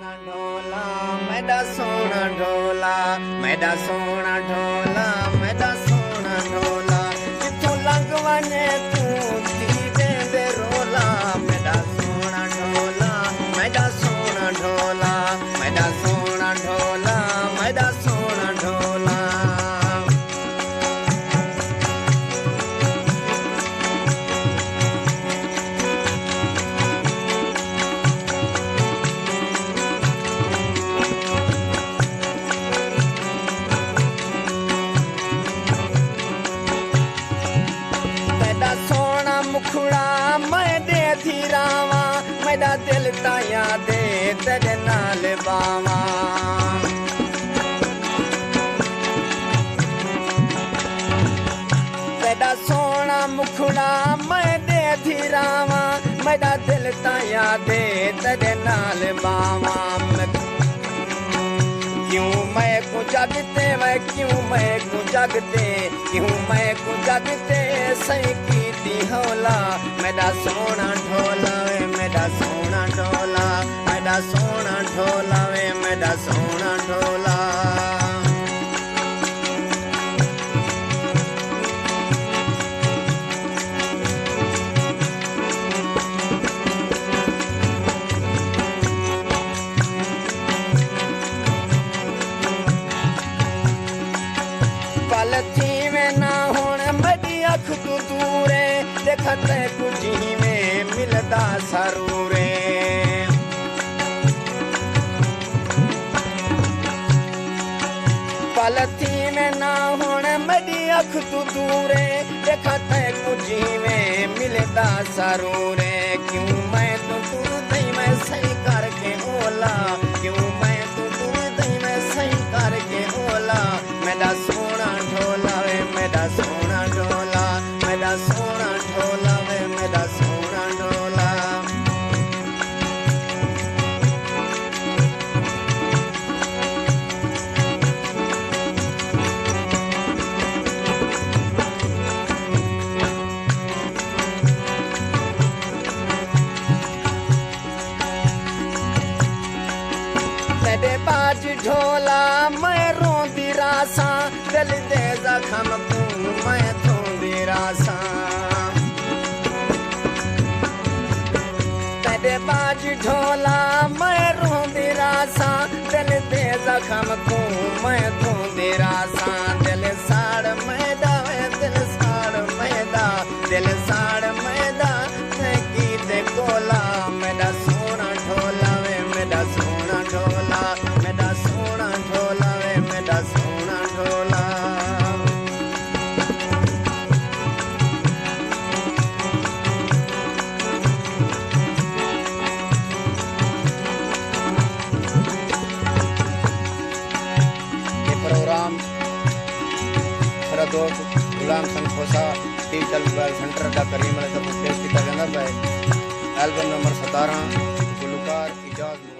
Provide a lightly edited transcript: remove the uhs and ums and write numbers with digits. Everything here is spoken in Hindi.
सोना ढोला मेरा सोना ढोला मेरा सोना ढोला मेरा सोना ढोला जिथों लंघ वने तू दीवे दे रोला मेरा सोना ढोला मेरा सोना ढोला मेरा सोना ढोला मेरा सोना ढोला मुखड़ा मैं दे धीरावा मेरा दिल ताया दे तेरे नाल बावा तेरा सोना मुखड़ा मैं दे धीरावा मेरा दिल ताया दे तेरे नाल बावा क्यों मैं को जगते मैं क्यों मैं को जगते क्यों मैं को जगते सही की होला मेरा सोना ढोला वे मेरा सोना ढोला मेरा सोना ढोला वे मेरा सोना ढोला पलथी में ना होने मेरी अख तू दूरे देखते कुछ ही में मिलदा सरूरे पलथी में ना होने मेरी अख तू दूरे देखते कुछ ही में मिलदा सरूरे क्यों मैं तो दूर नहीं मैं सही करके ओला क्यों मैं तो दूर नहीं मैं सही करके ओला मेरा सोना ढोला वे मेरा सोना ढोला मेरा सोना ढोला वे मेरा सोना ढोला तेरे बाज ढोला मैं रोंदी रासा दिल दे जख्म तू मैं थोंदी रासा तेरे बाज ढोला मैं रोंदी रासा दिल दे जख्म तू मैं थोंदी रासा दिल साड़ मैदा वे दिल साड़ मैदा दिल साड़ मैदा की दे कोला मेरा सोना ढोला वे मेरा सोना ढोला मेरा सोना ढोला वे मेरा सोना ढोला प्रोग्राम मेरा दोस्त गुलाम संग खोसा डिजिटल मोबाइल सेंटर का करीम पेश किया जाता है एल्बम नंबर 17 गुलकार इजाज।